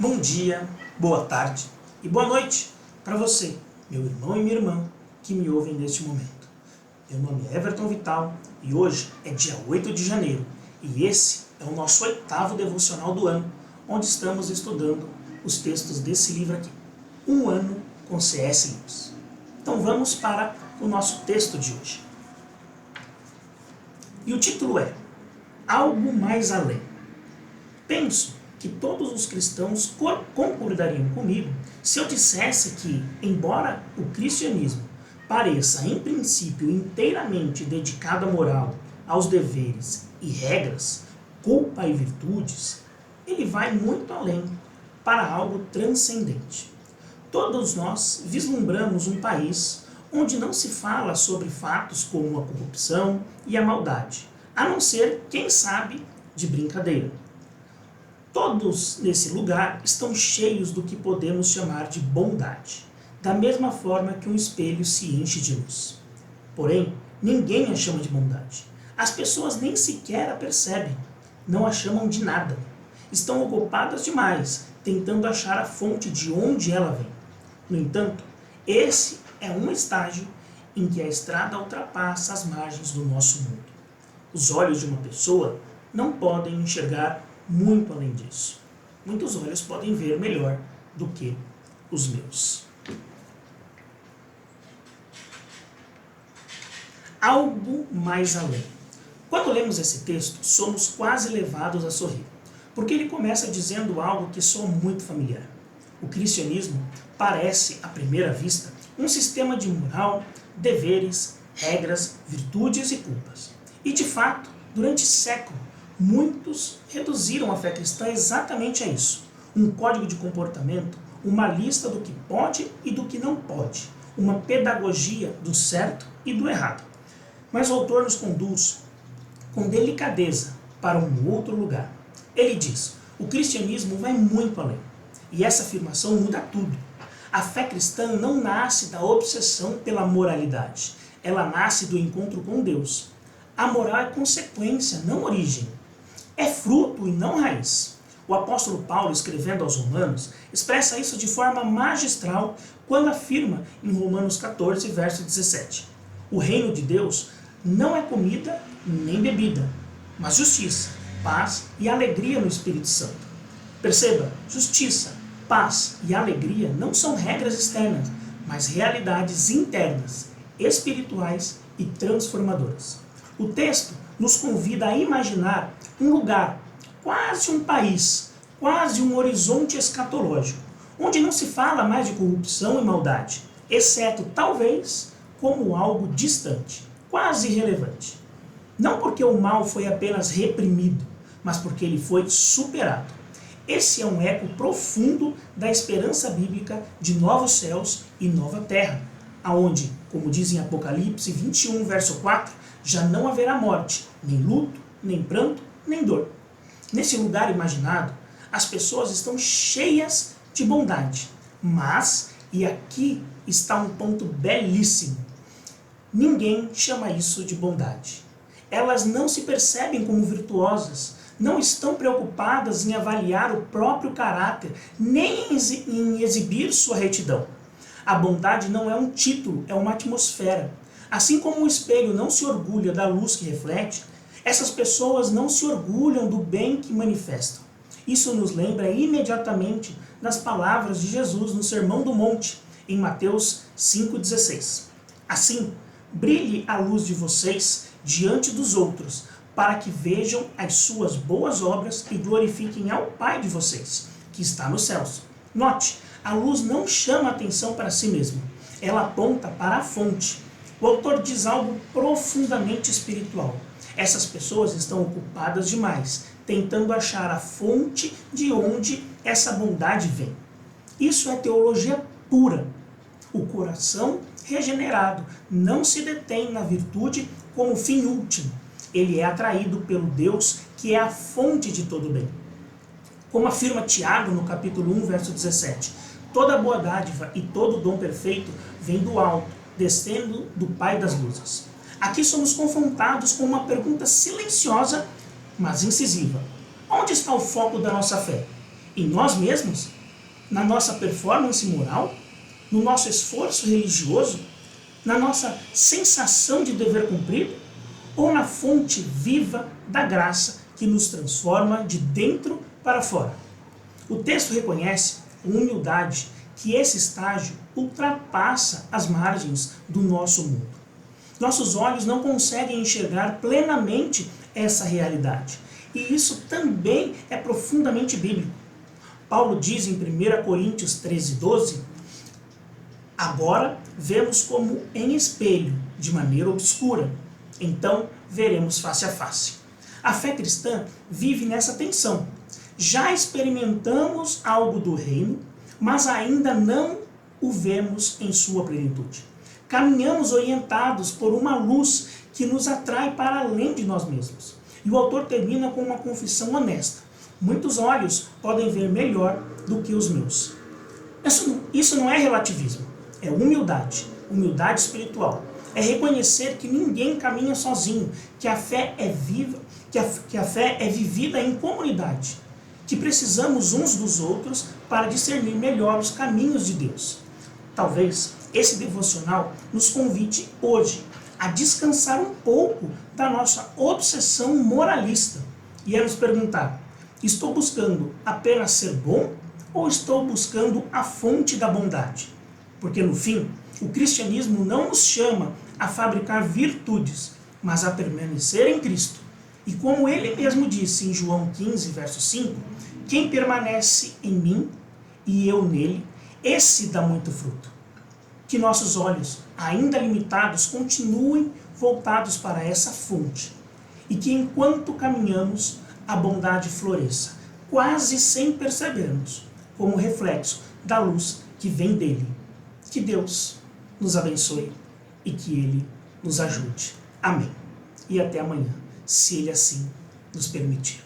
Bom dia, boa tarde e boa noite para você, meu irmão e minha irmã, que me ouvem neste momento. Meu nome é Everton Vital e hoje é dia 8 de janeiro e esse é o nosso 8º devocional do ano, onde estamos estudando os textos desse livro aqui, Um Ano com C.S. Lewis. Então vamos para o nosso texto de hoje. E o título é Algo Mais Além. Penso que todos os cristãos concordariam comigo se eu dissesse que, embora o cristianismo pareça, em princípio, inteiramente dedicado à moral, aos deveres e regras, culpa e virtudes, ele vai muito além para algo transcendente. Todos nós vislumbramos um país onde não se fala sobre fatos como a corrupção e a maldade, a não ser, quem sabe, de brincadeira. Todos nesse lugar estão cheios do que podemos chamar de bondade, da mesma forma que um espelho se enche de luz. Porém, ninguém a chama de bondade. As pessoas nem sequer a percebem, não a chamam de nada. Estão ocupadas demais, tentando achar a fonte de onde ela vem. No entanto, esse é um estágio em que a estrada ultrapassa as margens do nosso mundo. Os olhos de uma pessoa não podem enxergar muito além disso. Muitos olhos podem ver melhor do que os meus. Algo mais além. Quando lemos esse texto, somos quase levados a sorrir, porque ele começa dizendo algo que soa muito familiar. O cristianismo parece, à primeira vista, um sistema de moral, deveres, regras, virtudes e culpas. E, de fato, durante séculos, muitos reduziram a fé cristã exatamente a isso. Um código de comportamento, uma lista do que pode e do que não pode, uma pedagogia do certo e do errado. Mas o autor nos conduz com delicadeza para um outro lugar. Ele diz, o cristianismo vai muito além. E essa afirmação muda tudo. A fé cristã não nasce da obsessão pela moralidade. Ela nasce do encontro com Deus. A moral é consequência, não origem. É fruto e não raiz. O apóstolo Paulo, escrevendo aos Romanos, expressa isso de forma magistral quando afirma em Romanos 14, verso 17. O reino de Deus não é comida nem bebida, mas justiça, paz e alegria no Espírito Santo. Perceba, justiça, paz e alegria não são regras externas, mas realidades internas, espirituais e transformadoras. O texto nos convida a imaginar um lugar, quase um país, quase um horizonte escatológico, onde não se fala mais de corrupção e maldade, exceto, talvez, como algo distante, quase irrelevante. Não porque o mal foi apenas reprimido, mas porque ele foi superado. Esse é um eco profundo da esperança bíblica de novos céus e nova terra, aonde, como diz em Apocalipse 21, verso 4, já não haverá morte, nem luto, nem pranto, nem dor. Nesse lugar imaginado, as pessoas estão cheias de bondade. Mas, e aqui está um ponto belíssimo, ninguém chama isso de bondade. Elas não se percebem como virtuosas, não estão preocupadas em avaliar o próprio caráter, nem em exibir sua retidão. A bondade não é um título, é uma atmosfera. Assim como o espelho não se orgulha da luz que reflete, essas pessoas não se orgulham do bem que manifestam. Isso nos lembra imediatamente das palavras de Jesus no Sermão do Monte, em Mateus 5,16. Assim, brilhe a luz de vocês diante dos outros, para que vejam as suas boas obras e glorifiquem ao Pai de vocês, que está nos céus. Note, a luz não chama atenção para si mesma, ela aponta para a fonte. O autor diz algo profundamente espiritual. Essas pessoas estão ocupadas demais, tentando achar a fonte de onde essa bondade vem. Isso é teologia pura. O coração regenerado não se detém na virtude como fim último. Ele é atraído pelo Deus que é a fonte de todo bem. Como afirma Tiago no capítulo 1, verso 17, toda boa dádiva e todo dom perfeito vem do alto, descendo do Pai das luzes. Aqui somos confrontados com uma pergunta silenciosa, mas incisiva. Onde está o foco da nossa fé? Em nós mesmos? Na nossa performance moral? No nosso esforço religioso? Na nossa sensação de dever cumprido? Ou na fonte viva da graça que nos transforma de dentro para fora? O texto reconhece com humildade que esse estágio ultrapassa as margens do nosso mundo. Nossos olhos não conseguem enxergar plenamente essa realidade. E isso também é profundamente bíblico. Paulo diz em 1 Coríntios 13:12, agora vemos como em espelho, de maneira obscura. Então veremos face a face. A fé cristã vive nessa tensão. Já experimentamos algo do reino, mas ainda não o vemos em sua plenitude. Caminhamos orientados por uma luz que nos atrai para além de nós mesmos. E o autor termina com uma confissão honesta. Muitos olhos podem ver melhor do que os meus. Isso não é relativismo, é humildade, humildade espiritual. É reconhecer que ninguém caminha sozinho, que a fé é viva, que a fé é vivida em comunidade, que precisamos uns dos outros para discernir melhor os caminhos de Deus. Talvez esse devocional nos convide hoje a descansar um pouco da nossa obsessão moralista e a nos perguntar: estou buscando apenas ser bom ou estou buscando a fonte da bondade? Porque no fim, o cristianismo não nos chama a fabricar virtudes, mas a permanecer em Cristo. E como ele mesmo disse em João 15, verso 5, quem permanece em mim e eu nele, esse dá muito fruto. Que nossos olhos, ainda limitados, continuem voltados para essa fonte. E que enquanto caminhamos, a bondade floresça, quase sem percebermos, como reflexo da luz que vem dele. Que Deus nos abençoe e que Ele nos ajude. Amém. E até amanhã, se Ele assim nos permitir.